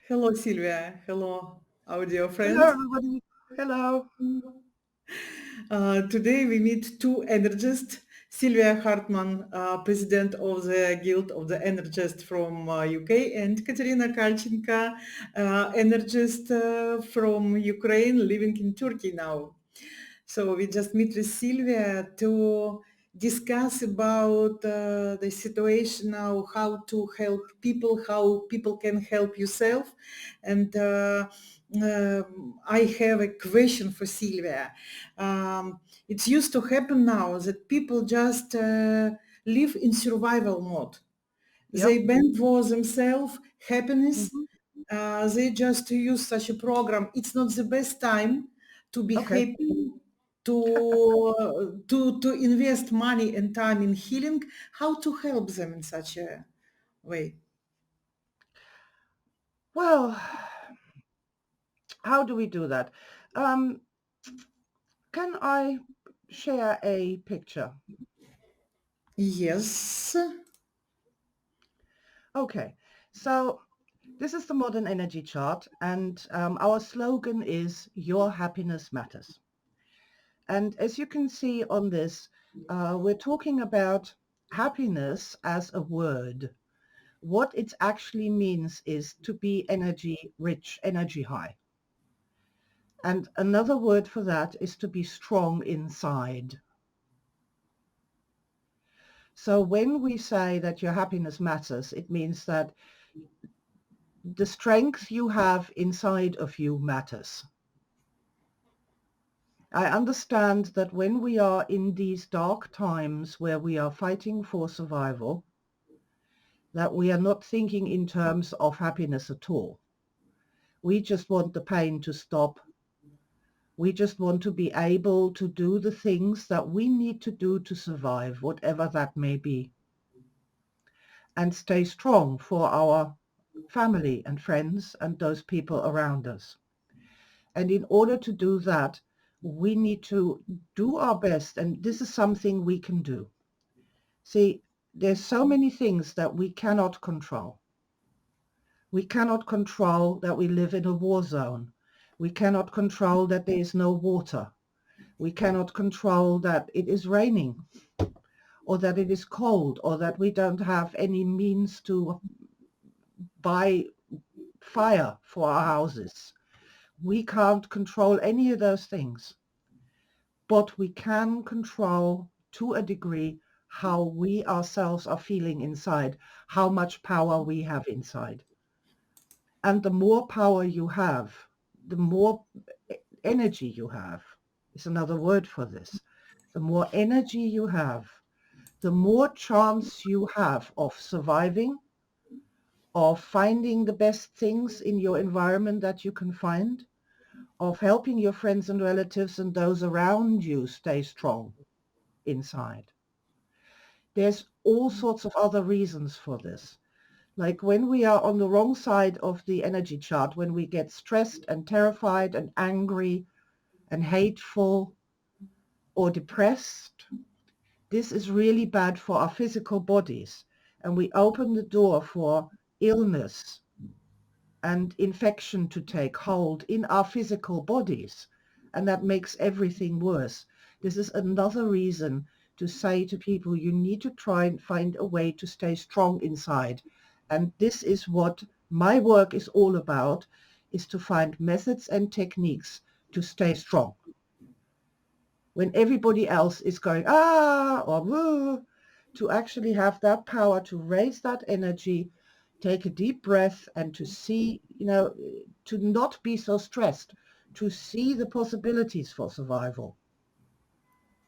Hello, Sylvia. Hello, audio Hello, friends. everybody. Hello. Today we meet two Energists, Sylvia Hartmann, president of the Guild of the Energist from UK, and Katerina Kalchenko, Energist from Ukraine, living in Turkey now. So we just meet with Sylvia to discuss about the situation now, how to help people, how people can help yourself. And I have a question for Sylvia. It's used to happen now that people just live in survival mode. Yeah. They bend for themselves happiness. hmm They just use such a program. It's not the best time to be Okay. happy, to invest money and time in healing. How to help them in such a way? Well, how do we do that? Um, can I share a picture? Yes. Okay. So this is the modern energy chart, and our slogan is "Your happiness matters." And as you can see on this, we're talking about happiness as a word. What it actually means is to be energy rich, energy high. And another word for that is to be strong inside. So when we say that your happiness matters, it means that the strength you have inside of you matters. I understand that when we are in these dark times where we are fighting for survival, that we are not thinking in terms of happiness at all. We just want the pain to stop. We just want to be able to do the things that we need to do to survive, whatever that may be, and stay strong for our family and friends and those people around us. And in order to do that, we need to do our best, and this is something we can do. See, there's so many things that we cannot control. We cannot control that we live in a war zone. We cannot control that there is no water. We cannot control that it is raining, or that it is cold, or that we don't have any means to buy fire for our houses. We can't control any of those things, but we can control to a degree how we ourselves are feeling inside, how much power we have inside. And the more power you have, the more energy you have, is another word for this. The more energy you have, the more chance you have of surviving, of finding the best things in your environment that you can find, of helping your friends and relatives and those around you stay strong inside. There's all sorts of other reasons for this. Like when we are on the wrong side of the energy chart, when we get stressed and terrified and angry and hateful or depressed, this is really bad for our physical bodies. And we open the door for illness and infection to take hold in our physical bodies. And that makes everything worse. This is another reason to say to people, you need to try and find a way to stay strong inside. And this is what my work is all about, is to find methods and techniques to stay strong. When everybody else is going, or woo, to actually have that power to raise that energy, take a deep breath, and to see, to not be so stressed, to see the possibilities for survival.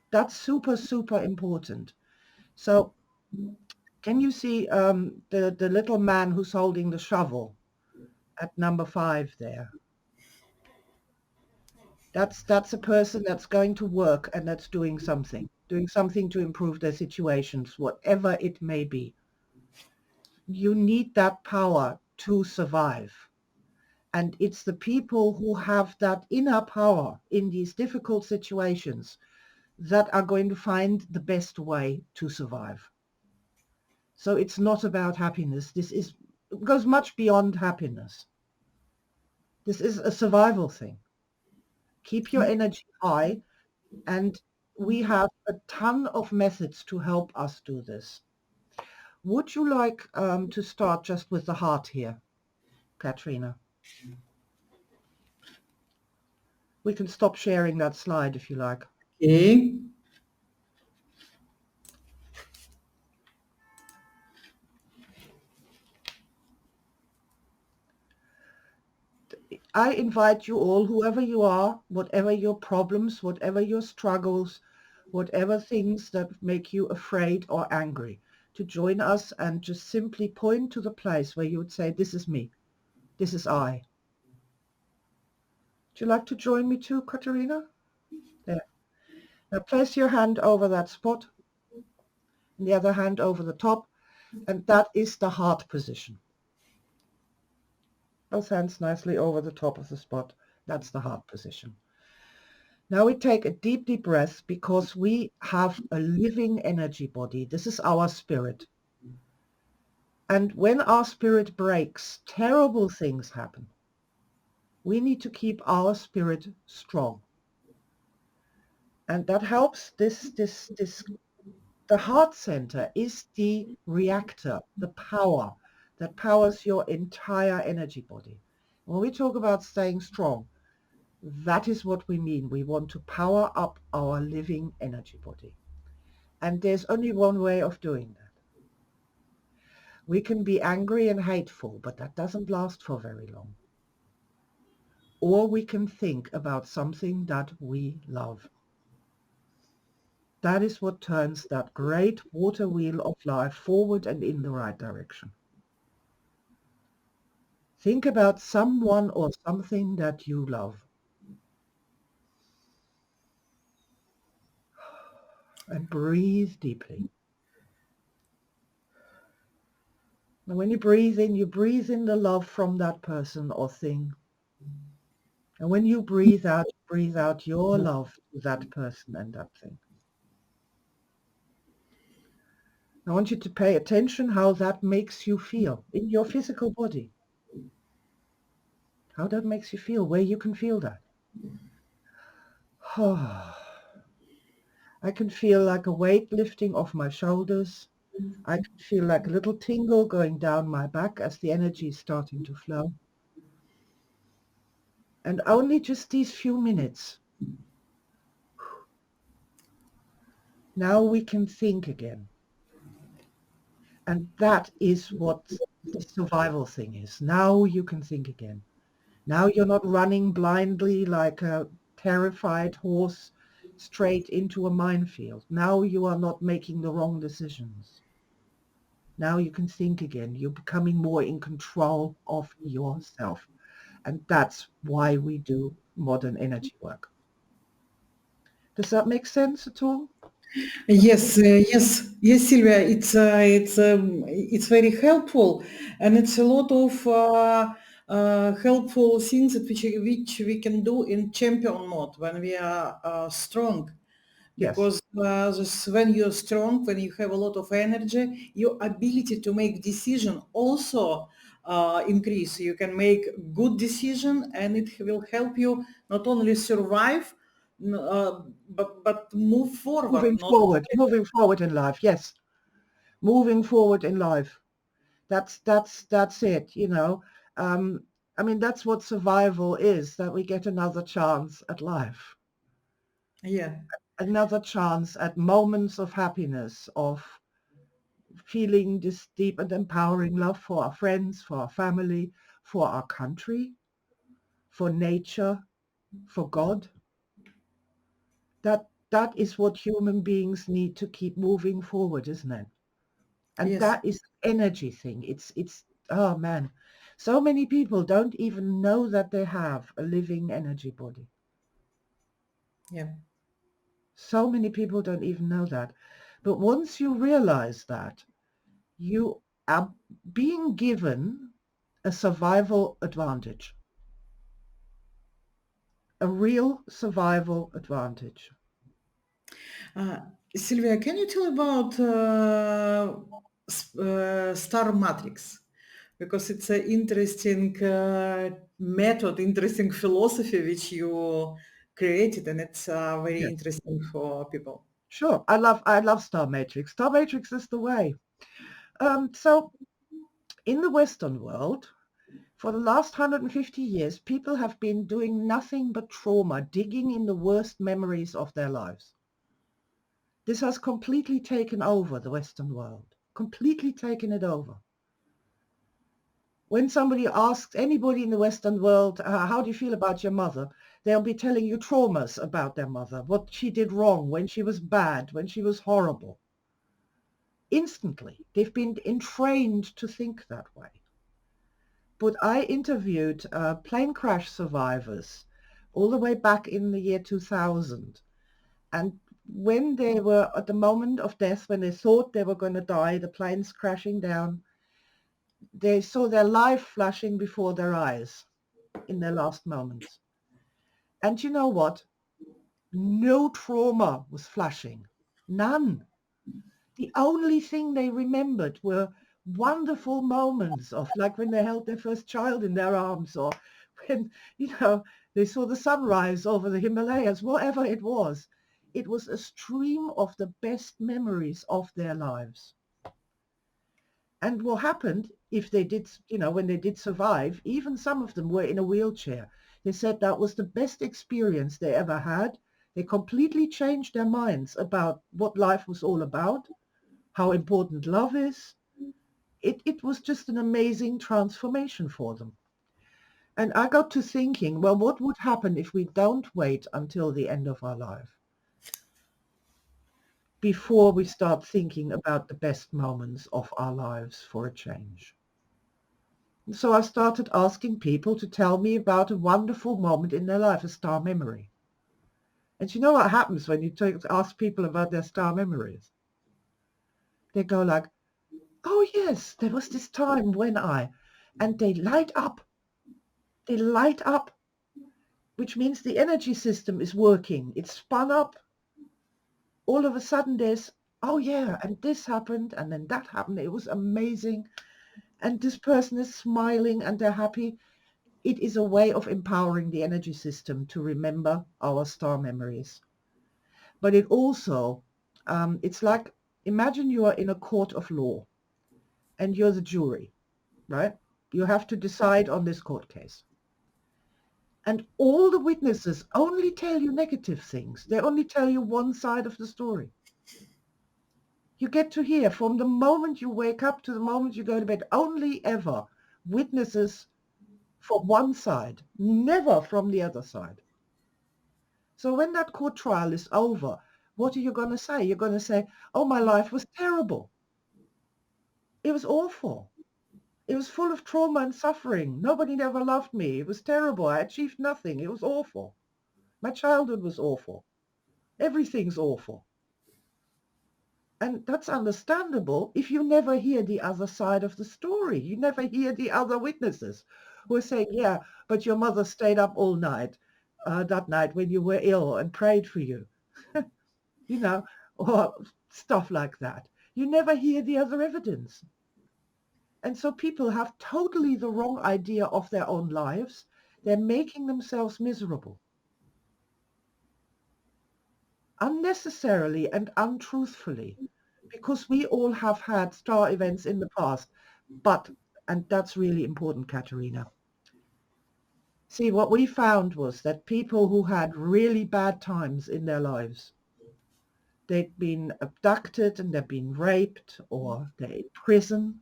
That's super, super important. So can you see the little man who's holding the shovel at number 5 there? That's a person that's going to work and that's doing something to improve their situations, whatever it may be. You need that power to survive. And it's the people who have that inner power in these difficult situations that are going to find the best way to survive. So it's not about happiness. This goes much beyond happiness. This is a survival thing. Keep your energy high, and we have a ton of methods to help us do this. Would you like to start just with the heart here, Katerina? We can stop sharing that slide if you like. Okay. I invite you all, whoever you are, whatever your problems, whatever your struggles, whatever things that make you afraid or angry, to join us and just simply point to the place where you would say, this is me, this is I. Would you like to join me too, Katerina? There. Now place your hand over that spot, and the other hand over the top, and that is the heart position. Both hands nicely over the top of the spot. That's the heart position. Now we take a deep, deep breath, because we have a living energy body. This is our spirit. And when our spirit breaks, terrible things happen. We need to keep our spirit strong. And that helps the heart center is the reactor, the power that powers your entire energy body. When we talk about staying strong, that is what we mean. We want to power up our living energy body. And there's only one way of doing that. We can be angry and hateful, but that doesn't last for very long. Or we can think about something that we love. That is what turns that great water wheel of life forward and in the right direction. Think about someone or something that you love. And breathe deeply. And when you breathe in the love from that person or thing. And when you breathe out your love to that person and that thing. I want you to pay attention how that makes you feel in your physical body. How that makes you feel, where you can feel that. I can feel like a weight lifting off my shoulders. I can feel like a little tingle going down my back as the energy is starting to flow. And only just these few minutes. Now we can think again. And that is what the survival thing is. Now you can think again. Now you're not running blindly like a terrified horse straight into a minefield. Now you are not making the wrong decisions. Now you can think again. You're becoming more in control of yourself. And that's why we do modern energy work. Does that make sense at all? Yes, Sylvia. It's very helpful, and it's a lot of helpful things which we can do in champion mode when we are strong. Because when you're strong, when you have a lot of energy, your ability to make decision also increase. You can make good decision, and it will help you not only survive, but move forward. Moving forward in life. Yes, moving forward in life. That's it. You know. I mean, that's what survival is. That we get another chance at life. Yeah. Another chance at moments of happiness, of feeling this deep and empowering love for our friends, for our family, for our country, for nature, for God. That is what human beings need to keep moving forward, isn't it? And Yes. that is the energy thing. It's oh man, so many people don't even know that they have a living energy body. Yeah. So many people don't even know that. But once you realize that, you are being given a survival advantage. A real survival advantage. Sylvia, can you tell about star matrix? because it's an interesting method, interesting philosophy which you created, and it's very Yes. interesting for people. Sure. I love Star Matrix. Star Matrix is the way. So in the Western world, for the last 150 years, people have been doing nothing but trauma, digging in the worst memories of their lives. This has completely taken over the Western world, completely taken it over. When somebody asks anybody in the Western world, how do you feel about your mother? They'll be telling you traumas about their mother, what she did wrong, when she was bad, when she was horrible. Instantly, they've been entrained to think that way. But I interviewed plane crash survivors all the way back in the year 2000. And when they were at the moment of death, when they thought they were going to die, the plane's crashing down, they saw their life flashing before their eyes in their last moments. And you know what? No trauma was flashing. None. The only thing they remembered were wonderful moments of, like when they held their first child in their arms, or when, they saw the sunrise over the Himalayas, whatever it was. It was a stream of the best memories of their lives. And what happened, if they did, when they did survive, even some of them were in a wheelchair. They said that was the best experience they ever had. They completely changed their minds about what life was all about, how important love is. It was just an amazing transformation for them. And I got to thinking, well, what would happen if we don't wait until the end of our life before we start thinking about the best moments of our lives for a change? So I started asking people to tell me about a wonderful moment in their life, a star memory. And you know what happens when you ask people about their star memories? They go like, oh yes, there was this time when and they light up. They light up, which means the energy system is working. It's spun up. All of a sudden there's, oh yeah, and this happened, and then that happened. It was amazing. And this person is smiling and they're happy. It is a way of empowering the energy system to remember our star memories. But it also, it's like, imagine you are in a court of law and you're the jury, right? You have to decide on this court case. And all the witnesses only tell you negative things. They only tell you one side of the story. You get to hear from the moment you wake up to the moment you go to bed, only ever witnesses from one side, never from the other side. So when that court trial is over, what are you going to say? You're going to say, oh, my life was terrible. It was awful. It was full of trauma and suffering. Nobody ever loved me. It was terrible. I achieved nothing. It was awful. My childhood was awful. Everything's awful. And that's understandable if you never hear the other side of the story. You never hear the other witnesses who are saying, yeah, but your mother stayed up all night, that night when you were ill and prayed for you, or stuff like that. You never hear the other evidence. And so people have totally the wrong idea of their own lives. They're making themselves miserable. Unnecessarily and untruthfully, because we all have had star events in the past. But, and that's really important, Katerina. See, what we found was that people who had really bad times in their lives, they'd been abducted and they've been raped, or they're in prison,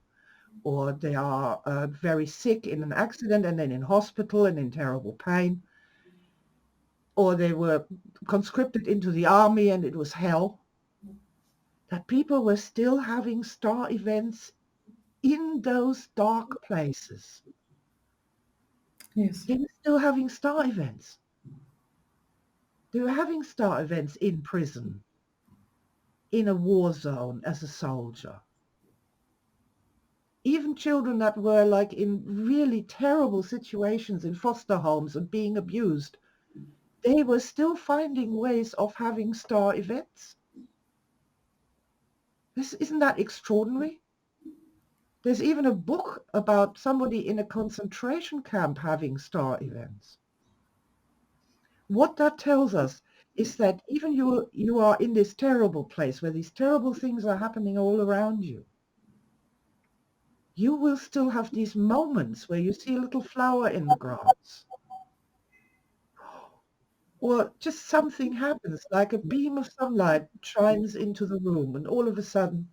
or they are very sick in an accident and then in hospital and in terrible pain, or they were conscripted into the army and it was hell, that people were still having star events in those dark places. Yes. They were still having star events. They were having star events in prison, in a war zone as a soldier. Even children that were like in really terrible situations in foster homes and being abused, they were still finding ways of having star events. Isn't that extraordinary? There's even a book about somebody in a concentration camp having star events. What that tells us is that even you are in this terrible place where these terrible things are happening all around you, you will still have these moments where you see a little flower in the grass. Or just something happens, like a beam of sunlight shines into the room and all of a sudden,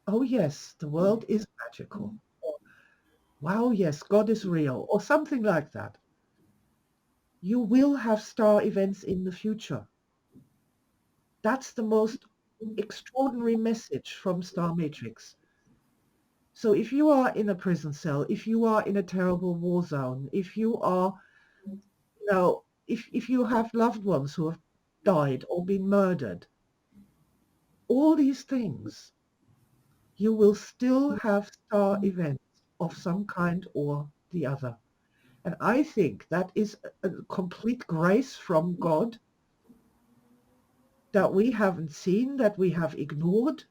oh yes, the world is magical. Or, wow, yes, God is real, or something like that. You will have star events in the future. That's the most extraordinary message from Star Matrix. So if you are in a prison cell, if you are in a terrible war zone, if you are, if you have loved ones who have died or been murdered, all these things, you will still have star events of some kind or the other. And I think that is a complete grace from God that we haven't seen, that we have ignored,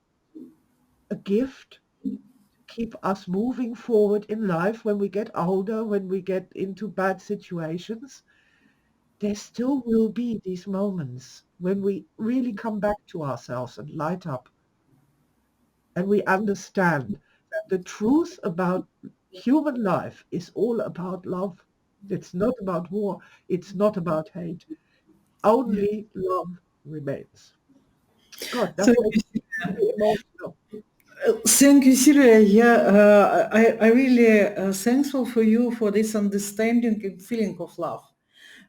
a gift to keep us moving forward in life when we get older, when we get into bad situations. There still will be these moments when we really come back to ourselves and light up. And we understand that the truth about human life is all about love. It's not about war. It's not about hate. Only love remains. God, that So, makes me emotional. thank you, Sylvia. Yeah, I really thankful for you for this understanding and feeling of love,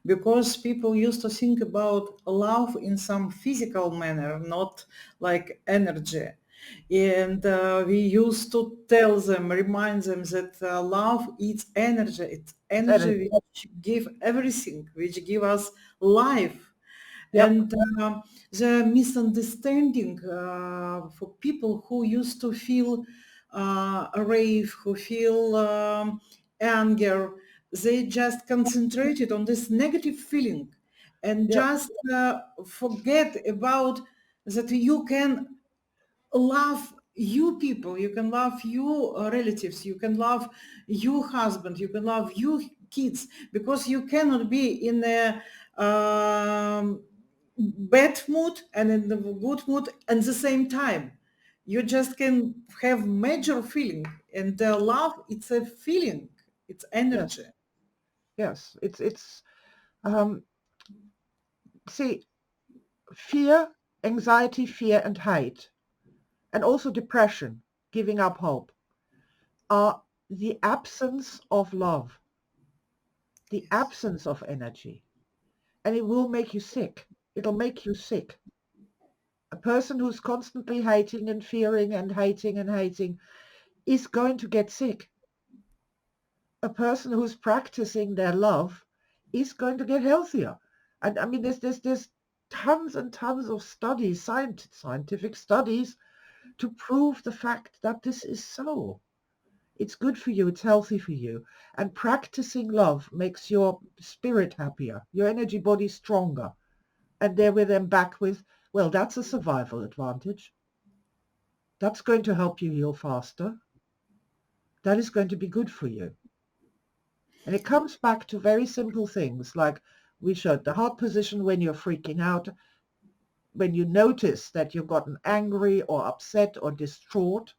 because people used to think about love in some physical manner, not like energy. And we used to tell them, remind them that love is energy. It's energy which give everything, which give us life. Yep. And the misunderstanding for people who used to feel rage, who feel anger, they just concentrated on this negative feeling and Yep. just forget about that you can love you people, you can love your relatives, you can love your husband, you can love your kids, because you cannot be in a bad mood and in the good mood at the same time. You just can have major feeling, and love, it's a feeling, it's energy. Yes. It's see, fear, anxiety, fear and hate, and also depression, giving up hope, are the absence of love, the absence of energy. And it will make you sick. It'll make you sick. A person who's constantly hating and fearing and hating and hating is going to get sick. A person who's practicing their love is going to get healthier. And I mean, there's tons and tons of studies, scientific studies, to prove the fact that this is so. It's good for you, it's healthy for you. And practicing love makes your spirit happier, your energy body stronger. And there we're then back with, well, that's a survival advantage. That's going to help you heal faster. That is going to be good for you. And it comes back to very simple things like we showed the heart position when you're freaking out, when you notice that you've gotten angry or upset or distraught,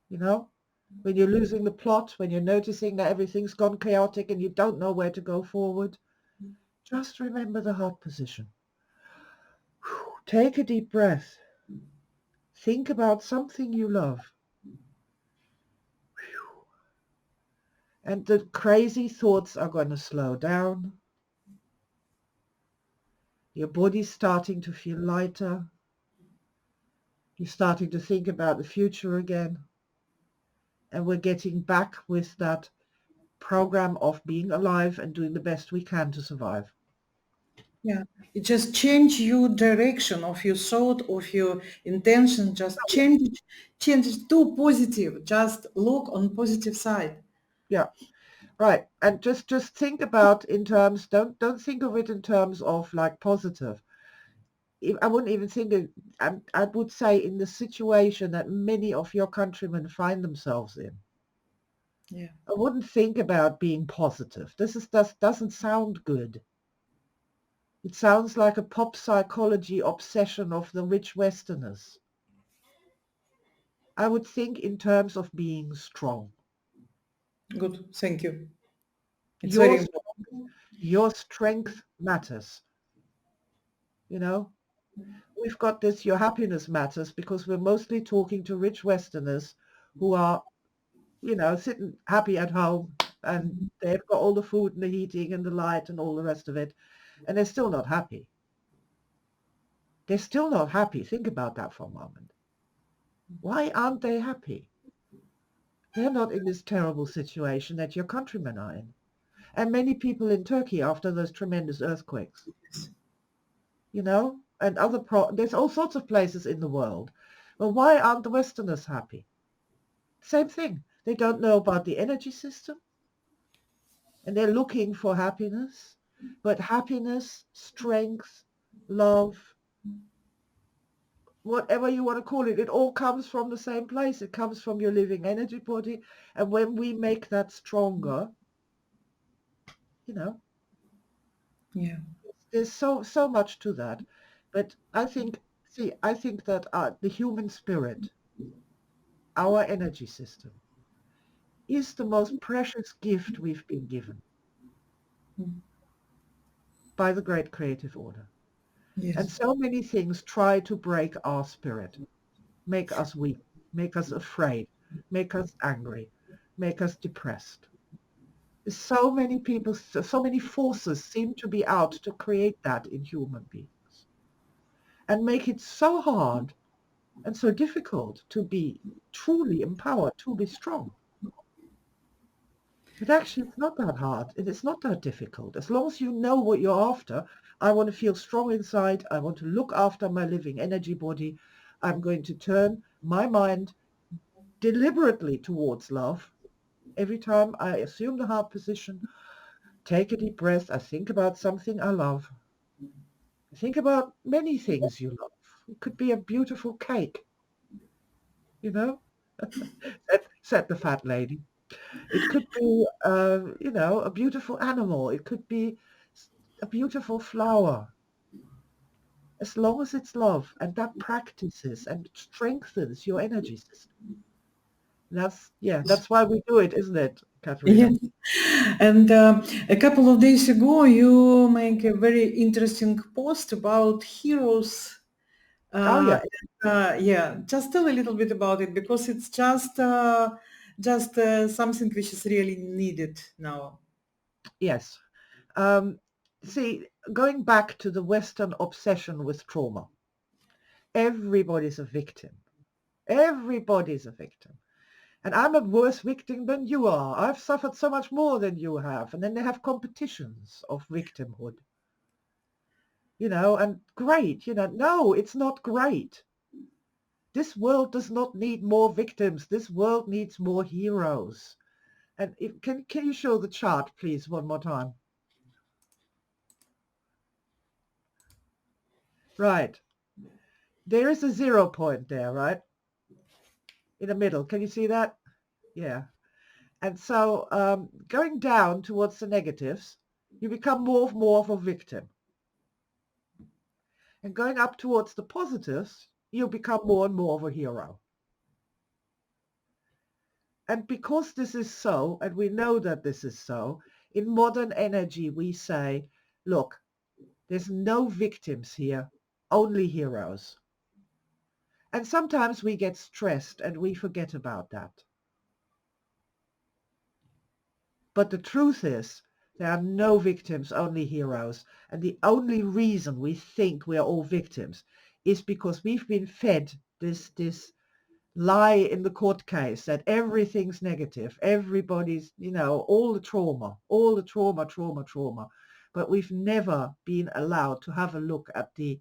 when you're losing the plot, when you're noticing that everything's gone chaotic and you don't know where to go forward, just remember the heart position. Take a deep breath. Think about something you love. And the crazy thoughts are going to slow down. Your body's starting to feel lighter. You're starting to think about the future again. And we're getting back with that program of being alive and doing the best we can to survive. Yeah, it just change your direction of your thought, of your intention, just change it to positive, just look on positive side. Yeah, right. And just think about in terms, don't think of it in terms of like positive. I wouldn't even think of, I would say in the situation that many of your countrymen find themselves in. Yeah. I wouldn't think about being positive. This doesn't sound good. It sounds like a pop psychology obsession of the rich Westerners. I would think in terms of being strong. Good. Thank you. It's very important. Your strength matters. You know, we've got this, your happiness matters, because we're mostly talking to rich Westerners who are, you know, sitting happy at home, and they've got all the food and the heating and the light and all the rest of it, and they're still not happy. They're still not happy. Think about that for a moment. Why aren't they happy? They're not in this terrible situation that your countrymen are in. And many people in Turkey after those tremendous earthquakes. You know, and there's all sorts of places in the world. Well, why aren't the Westerners happy? Same thing. They don't know about the energy system, and they're looking for happiness. But happiness, strength, love, whatever you want to call it, it all comes from the same place. It comes from your living energy body. And when we make that stronger, you know, Yeah. there's so much to that. But I think that the human spirit, our energy system, is the most precious gift we've been given by the great creative order. Yes. And so many things try to break our spirit, make us weak, make us afraid, make us angry, make us depressed. So many people, so many forces seem to be out to create that in human beings and make it so hard and so difficult to be truly empowered, to be strong. But actually, it's not that hard. It's not that difficult. As long as you know what you're after, I want to feel strong inside. I want to look after my living energy body. I'm going to turn my mind deliberately towards love. Every time I assume the heart position, take a deep breath, I think about something I love. I think about many things you love. It could be a beautiful cake, you know, said the fat lady. It could be, you know, a beautiful animal. It could be a beautiful flower. As long as it's love, and that practices and strengthens your energy system. That's why we do it, isn't it, Katerina? Yes. And a couple of days ago, you make a very interesting post about heroes. Oh, yeah. Yeah, just tell a little bit about it, because it's just something which is really needed now. Yes. See, going back to the Western obsession with trauma, everybody's a victim. Everybody's a victim. And I'm a worse victim than you are. I've suffered so much more than you have. And then they have competitions of victimhood. You know, and great, you know, no, it's not great. This world does not need more victims. This world needs more heroes. And can you show the chart, please, one more time? Right. There is a 0 point there, right? In the middle. Can you see that? Yeah. And so going down towards the negatives, you become more of a victim. And going up towards the positives, you become more and more of a hero. And because this is so, and we know that this is so, in modern energy we say, look, there's no victims here, only heroes. And sometimes we get stressed and we forget about that. But the truth is, there are no victims, only heroes. And the only reason we think we are all victims is because we've been fed this lie in the court case that everything's negative, everybody's, you know, all the trauma. But we've never been allowed to have a look at the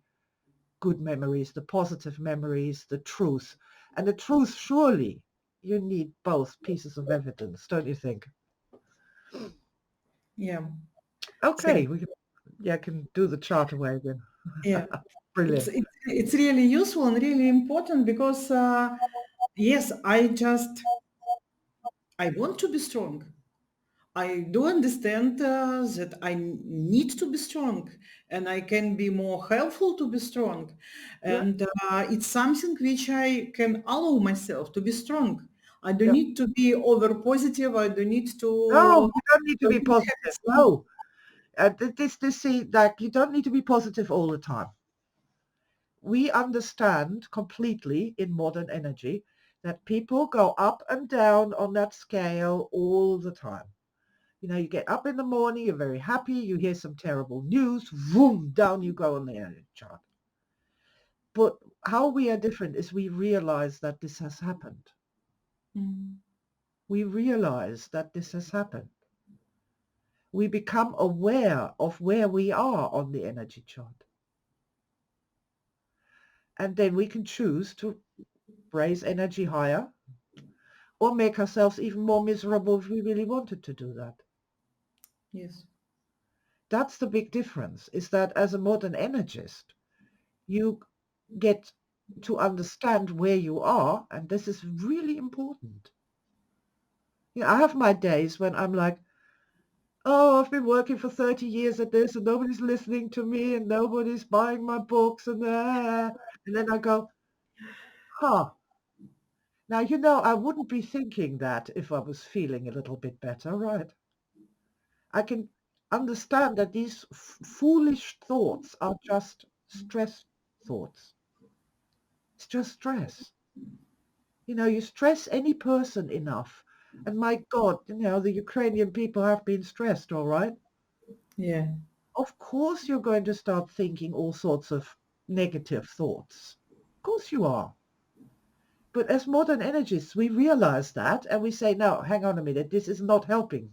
good memories, the positive memories, the truth. And the truth, surely, you need both pieces of evidence, don't you think? Yeah. Okay, we can do the chart away again. Yeah. Brilliant. It's really useful and really important because, yes, I want to be strong. I do understand that I need to be strong and I can be more helpful to be strong. Yeah. And it's something which I can allow myself to be strong. I don't Yeah. need to be over positive. I don't need to... No, you don't need to be positive. No. Like, you don't need to be positive all the time. We understand completely in modern energy that people go up and down on that scale all the time. You know, you get up in the morning, you're very happy, you hear some terrible news, vroom, down you go on the energy chart. But how we are different is we realize that this has happened. Mm. We realize that this has happened. We become aware of where we are on the energy chart. And then we can choose to raise energy higher or make ourselves even more miserable if we really wanted to do that. Yes. That's the big difference, is that as a modern energist, you get to understand where you are, and this is really important. Yeah, I have my days when I'm like, oh, I've been working for 30 years at this and nobody's listening to me and nobody's buying my books and then I go, huh. Now, you know, I wouldn't be thinking that if I was feeling a little bit better, right? I can understand that these foolish thoughts are just stress thoughts. It's just stress. You know, you stress any person enough, and my God, you know, the Ukrainian people have been stressed, all right? Yeah. Of course you're going to start thinking all sorts of negative thoughts. Of course you are. But as modern energists, we realize that and we say, no, hang on a minute, this is not helping.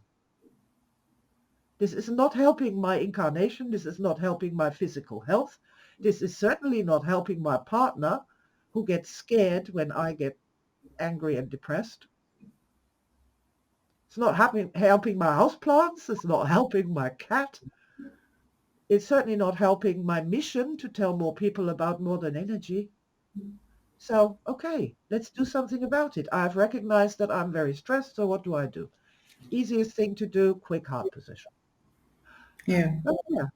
This is not helping my incarnation. This is not helping my physical health. This is certainly not helping my partner who gets scared when I get angry and depressed. It's not helping my houseplants. It's not helping my cat. It's certainly not helping my mission to tell more people about modern energy. So, okay, let's do something about it. I've recognized that I'm very stressed, so what do? Easiest thing to do, quick heart position. Yeah. Oh, yeah.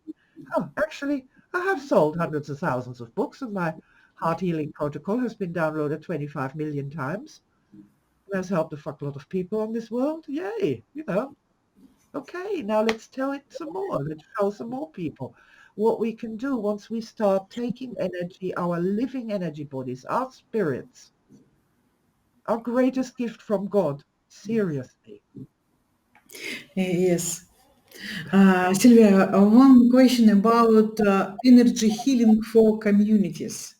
Oh, actually, I have sold hundreds of thousands of books, and my heart healing protocol has been downloaded 25 million times. It has helped a fuckload of people on this world. Yay, you know. Okay, now let's tell it some more. Let's show some more people what we can do once we start taking energy, our living energy bodies, our spirits, our greatest gift from God, seriously. Yes. Sylvia, one question about energy healing for communities.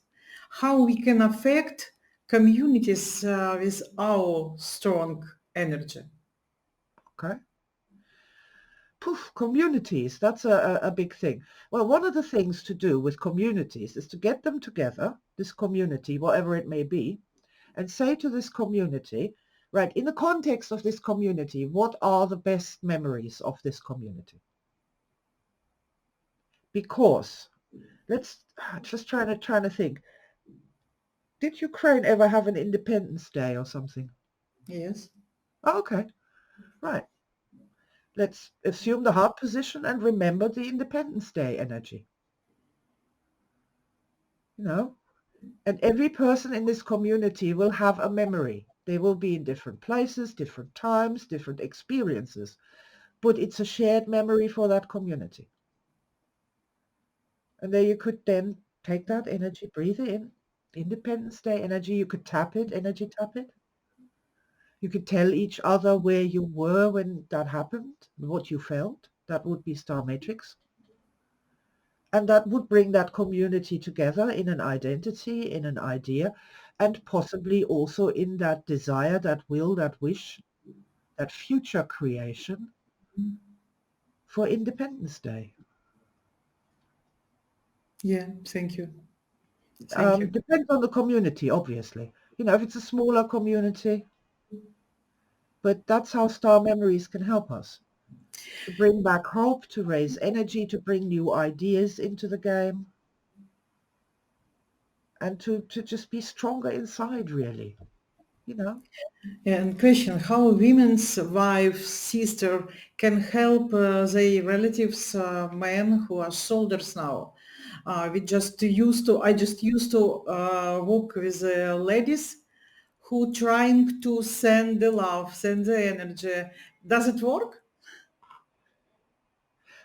How we can affect communities with our strong energy? Okay. Poof, communities, that's a big thing. Well, one of the things to do with communities is to get them together, this community, whatever it may be, and say to this community, right, in the context of this community, what are the best memories of this community? Because let's just trying to think. Did Ukraine ever have an Independence Day or something? Yes. Oh, okay, right. Let's assume the heart position and remember the Independence Day energy. You know, and every person in this community will have a memory. They will be in different places, different times, different experiences, but it's a shared memory for that community. And there you could then take that energy, breathe it in, Independence Day energy. You could tap it, energy tap it. You could tell each other where you were when that happened, what you felt. That would be Star Matrix. And that would bring that community together in an identity, in an idea, and possibly also in that desire, that will, that wish, that future creation for Independence Day. Yeah, thank you. Thank you. Depends on the community, obviously. You know, if it's a smaller community, but that's how Star Memories can help us. To bring back hope, to raise energy, to bring new ideas into the game. and to just be stronger inside, really, you know. And question, how women's wife, sister can help their relatives, men who are soldiers now? I just used to work with ladies who trying to send the love, send the energy. Does it work?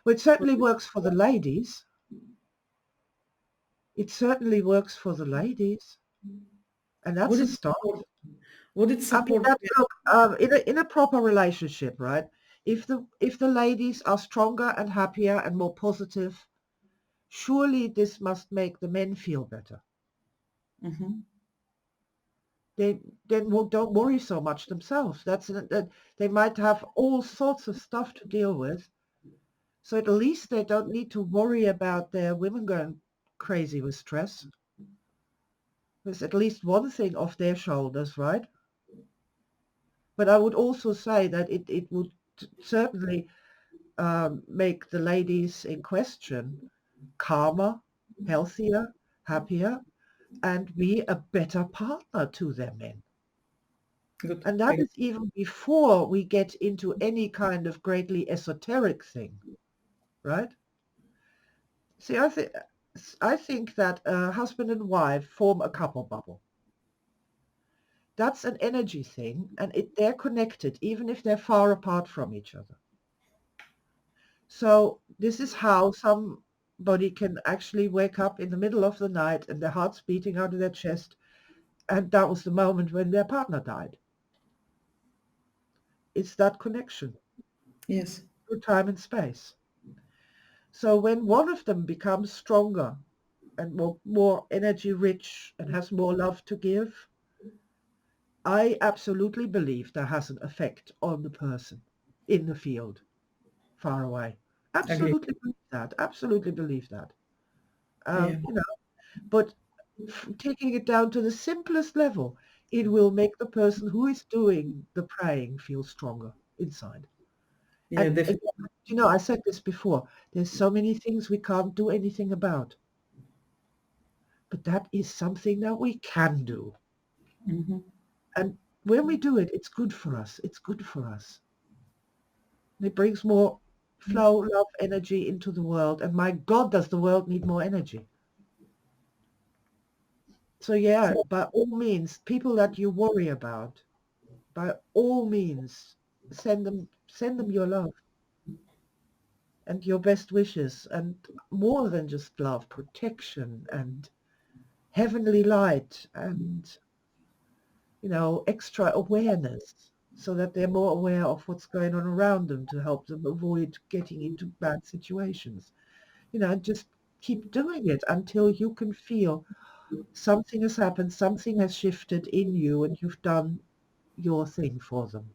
Well, it certainly works for the ladies. It certainly works for the ladies. And that's Would a it start. support? Would it I mean, support? look, in a proper relationship, right? If the ladies are stronger and happier and more positive, surely this must make the men feel better. Mhm. They then don't worry so much themselves. That they might have all sorts of stuff to deal with, so at least they don't need to worry about their women going crazy with stress. There's at least one thing off their shoulders, right? But I would also say that it would certainly make the ladies in question calmer, healthier, happier, and be a better partner to their men. Good. And that is even before we get into any kind of greatly esoteric thing, right? See, I think that husband and wife form a couple bubble. That's an energy thing, and they're connected, even if they're far apart from each other. So this is how somebody can actually wake up in the middle of the night and their heart's beating out of their chest, and that was the moment when their partner died. It's that connection Yes. through time and space. So when one of them becomes stronger and more energy rich and has more love to give, I absolutely believe that has an effect on the person in the field, far away. Agree. Absolutely believe that. Absolutely believe that. Yeah. You know, but taking it down to the simplest level, it will make the person who is doing the praying feel stronger inside. Yeah, And definitely. you know, I said this before, there's so many things we can't do anything about. But that is something that we can do. Mhm. And when we do it, it's good for us. It's good for us. It brings more flow, love, energy into the world. And my God, does the world need more energy? So yeah, by all means, people that you worry about, by all means, send them your love and your best wishes, and more than just love, protection and heavenly light, and extra awareness, so that they're more aware of what's going on around them to help them avoid getting into bad situations. Just keep doing it until you can feel something has happened, something has shifted in you, and you've done your thing for them.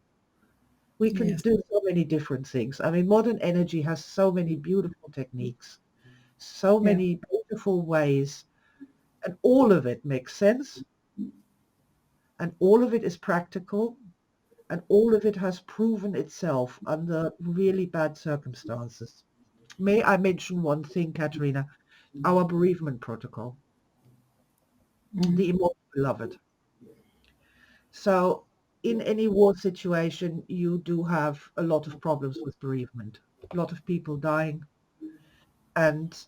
We can Yes. do so many different things. I mean, modern energy has so many beautiful techniques, so Yeah. many beautiful ways, and all of it makes sense, and all of it is practical, and all of it has proven itself under really bad circumstances. May I mention one thing, Katerina? Our bereavement protocol, the immortal beloved. So in any war situation, you do have a lot of problems with bereavement, a lot of people dying. And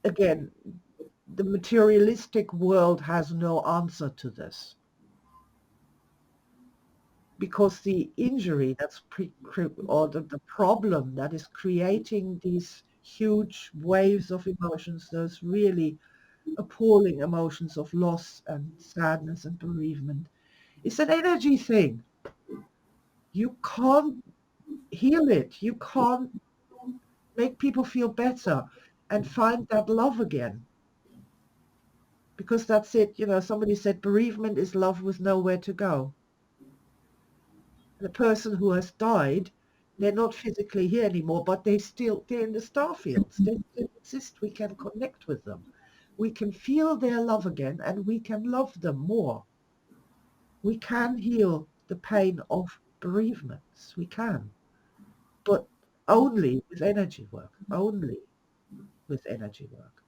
again, the materialistic world has no answer to this, because the injury or the problem that is creating these huge waves of emotions, those really appalling emotions of loss and sadness and bereavement, is an energy thing. You can't heal it. You can't make people feel better and find that love again. Because that's it. Somebody said bereavement is love with nowhere to go. The person who has died, they're not physically here anymore, but they're in the star fields. They still exist. We can connect with them. We can feel their love again, and we can love them more. We can heal the pain of bereavements. We can. But only with energy work. Only with energy work.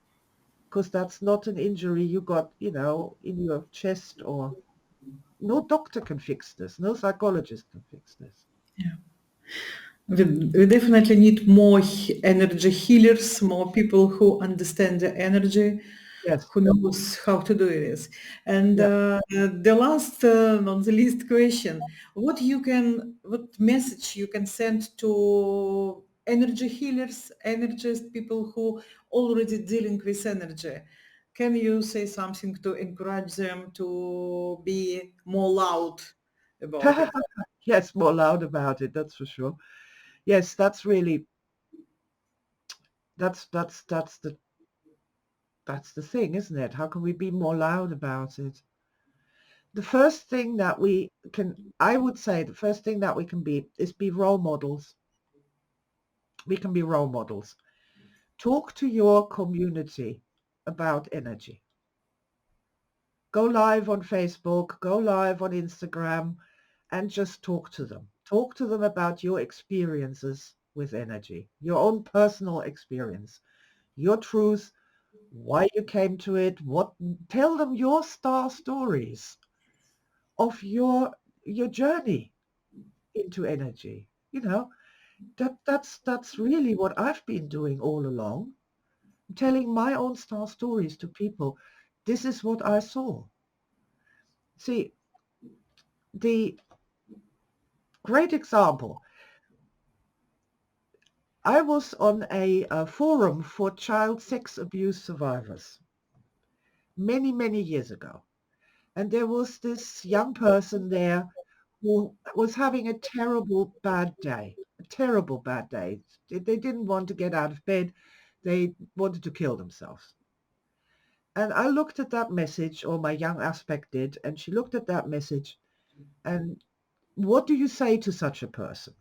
because that's not an injury you got, you know, in your chest, or no doctor can fix this, no psychologist can fix this. We definitely need more energy healers, more people who understand the energy, Yes. who knows how to do this. And Yeah. the last, not the least question, what message you can send to energy healers, energist, people who already dealing with energy? Can you say something to encourage them to be more loud about it? Yes, more loud about it, that's for sure. Yes, that's really, that's the thing, isn't it? How can we be more loud about it? The first thing that we can, I would say, the first thing that we can be is be role models. We can be role models. Talk to your community about energy. Go live on Facebook, go live on Instagram, and just talk to them. Talk to them about your experiences with energy, your own personal experience, your truth, why you came to it, tell them your star stories of your journey into energy. You know, that's really what I've been doing all along, telling my own star stories to people. This is what I saw. See, the great example, I was on a forum for child sex abuse survivors many, many years ago. And there was this young person there who was having a terrible bad day. They didn't want to get out of bed. They wanted to kill themselves. And I looked at that message, or my young aspect did, and she looked at that message. And what do you say to such a person?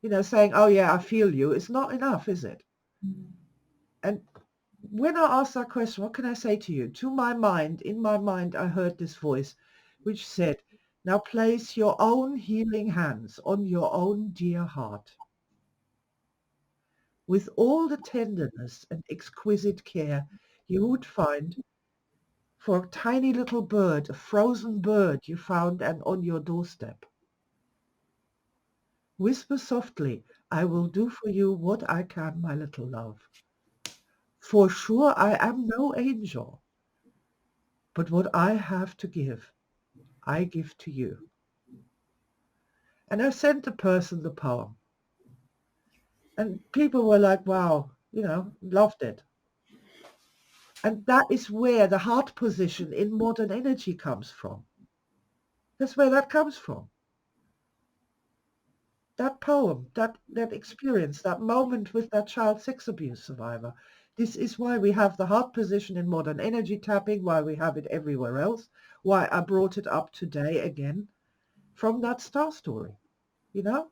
You know, saying, oh yeah, I feel you, it's not enough, is it? And when I asked that question, what can I say to you? In my mind, I heard this voice which said, now place your own healing hands on your own dear heart. With all the tenderness and exquisite care you would find for a tiny little bird, a frozen bird you found and on your doorstep. Whisper softly, I will do for you what I can, my little love. For sure I am no angel, but what I have to give, I give to you. And I sent the person the poem. And people were like, wow, you know, loved it. And that is where the heart position in modern energy comes from. That's where that comes from. That poem, that experience, that moment with that child sex abuse survivor. This is why we have the heart position in modern energy tapping, why we have it everywhere else, why I brought it up today again from that star story, you know?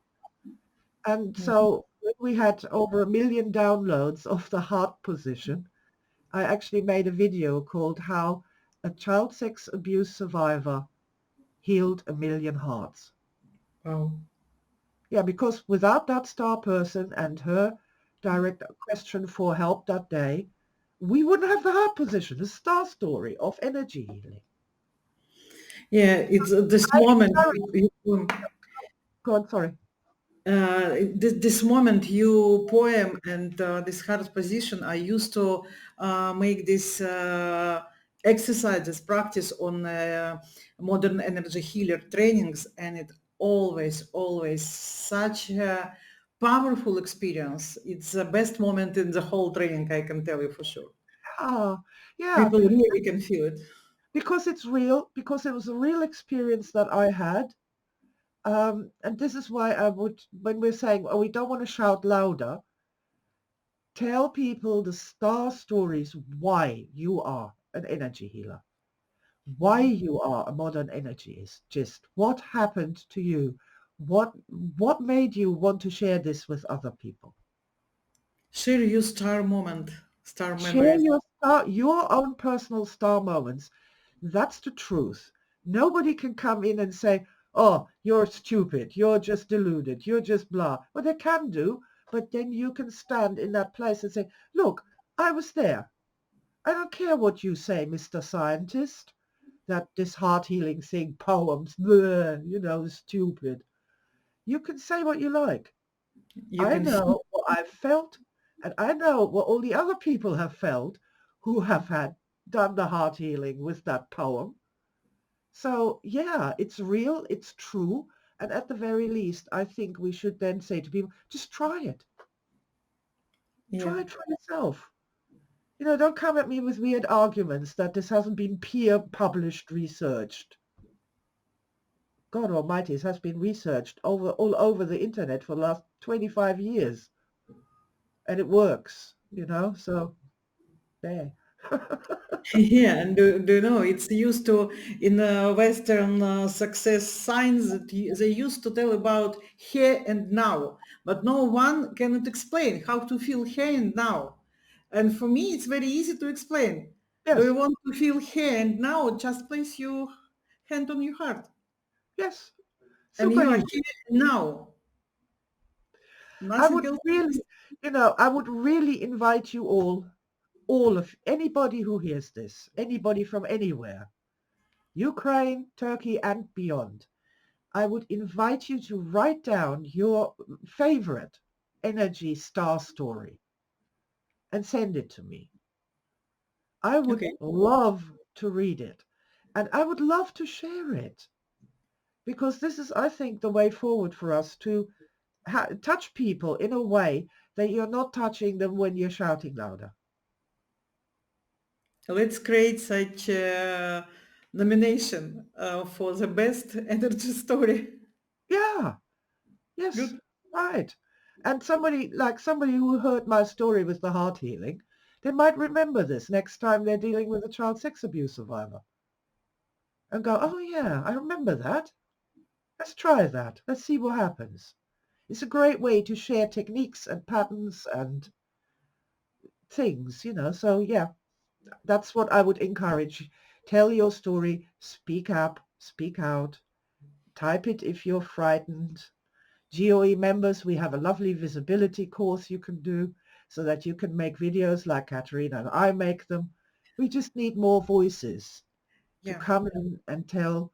And so when we had over 1 million downloads of the heart position, I actually made a video called How a Child Sex Abuse Survivor Healed 1 Million Hearts. Wow. Yeah, because without that star person and her direct question for help that day, we wouldn't have the heart position, the star story of energy healing. Yeah, it's this moment. Go on, sorry. This moment you poem and this heart position, I used to make this exercise, this practice on modern energy healer trainings, and it always such a powerful experience. It's the best moment in the whole training, I can tell you for sure. Oh, yeah. People really can feel it. Because it's real, because it was a real experience that I had. And this is why I would, when we're saying, oh, we don't want to shout louder, tell people the star stories why you are an energy healer, why you are a modern energist, what happened to you, what made you want to share this with other people. Share your star moment, star Share memories. your own personal star moments. That's the truth. Nobody can come in and say, oh, you're stupid, you're just deluded, you're just blah. Well, they can do, but then you can stand in that place and say, look, I was there. I don't care what you say, Mr. Scientist, that this heart-healing thing, poems, bleh, you know, stupid. You can say what you like. You I can know what I've felt, and I know what all the other people have felt who have done the heart healing with that poem. So yeah, it's real, it's true, and at the very least, I think we should then say to people, just try it. yeah. Try it for yourself. You know, don't come at me with weird arguments that this hasn't been peer published, researched. God almighty, it has been researched all over the internet for the last 25 years. And it works, you know, so there. Yeah, and do you know, it's used to, in Western success science, they used to tell about here and now, but no one cannot explain how to feel here and now. And for me, it's very easy to explain. Do you Yes, want to feel here and now? Just place your hand on your heart. yes, And super you are easy. here now. I Nothing would else. really, I would really invite you all of anybody who hears this, anybody from anywhere, Ukraine, Turkey, and beyond. I would invite you to write down your favorite energy star story and send it to me. I would Okay. love to read it, and I would love to share it, because this is, I think, the way forward for us to touch people in a way that you're not touching them when you're shouting louder. Let's create such a nomination for the best energy story. Yeah, yes, Good. right. And somebody who heard my story with the heart healing, they might remember this next time they're dealing with a child sex abuse survivor and go, oh yeah, I remember that. Let's try that. Let's see what happens. It's a great way to share techniques and patterns and things, you know. So yeah, that's what I would encourage. Tell your story, speak up, speak out, type it if you're frightened. GOE members, we have a lovely visibility course you can do so that you can make videos like Katerina and I make them. We just need more voices to Yeah. come in and tell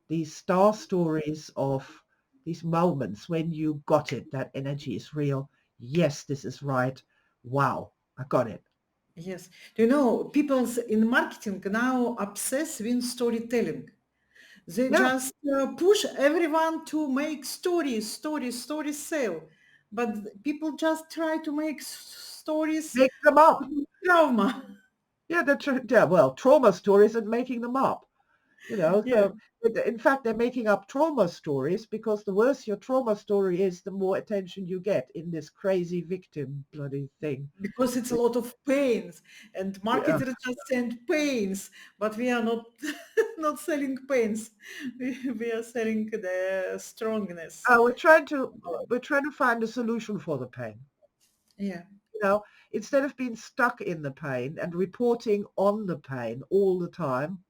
these star stories of these moments when you got it, that energy is real. Yes, this is right. Wow, I got it. Yes. Do you know, people in marketing now obsess with storytelling. They Yeah, just push everyone to make stories sell. But people just try to make stories make them up. trauma. Yeah, well, trauma stories and making them up. You know, Yeah. so in fact, they're making up trauma stories because the worse your trauma story is, the more attention you get in this crazy victim bloody thing. Because it's a lot of pains and Yeah. marketers just send pains, but we are not not selling pains. We are selling the strongness. Uh, we're trying to we're trying to find a solution for the pain. Yeah. You know, instead of being stuck in the pain and reporting on the pain all the time,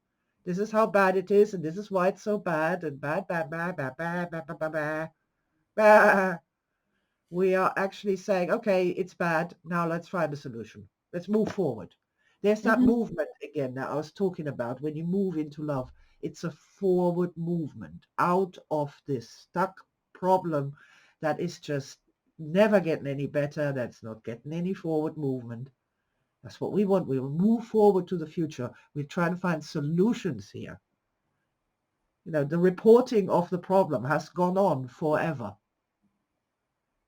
this is how bad it is, and this is why it's so bad, and bad, bad, bad, bad, bad, bad, bad, bad, bad, bad. We are actually saying, okay, it's bad. Now let's find a solution. Let's move forward. There's that Mhm. movement again that I was talking about. When you move into love, it's a forward movement out of this stuck problem that is just never getting any better. That's not getting any forward movement. That's what we want. We will move forward to the future. We're trying to find solutions here. You know, the reporting of the problem has gone on forever.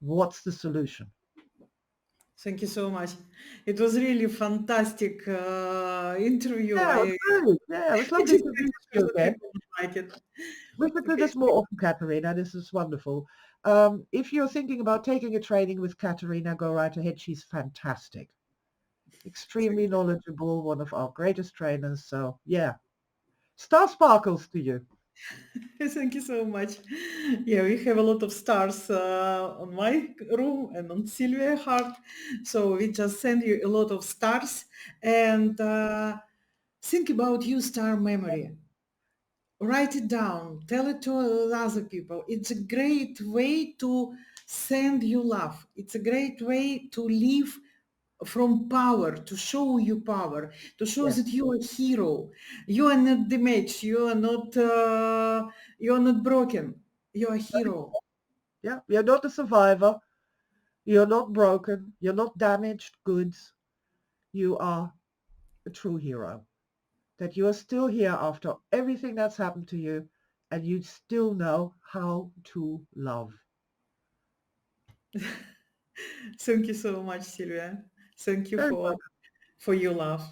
What's the solution? Thank you so much. It was really fantastic interview. Yeah, it was I great. Yeah, it was I lovely just to really meet sure you that again. people would like it. We should do Okay. this more often, Katerina. This is wonderful. If you're thinking about taking a training with Katerina, go right ahead. She's fantastic. Extremely knowledgeable, one of our greatest trainers. So yeah, star sparkles to you. Thank you so much. Yeah, we have a lot of stars on my room and on Sylvia's heart. So we just send you a lot of stars and think about your star memory. Write it down. Tell it to other people. It's a great way to send you love. It's a great way to live from power, to show you power, to show Yes. that you are a hero. You are not damaged. You are not broken. You are a hero. Yeah, you're not a survivor. You're not broken. You're not damaged goods. You are a true hero. That you are still here after everything that's happened to you, and you still know how to love. Thank you so much, Sylvia. Thank you Very for your love.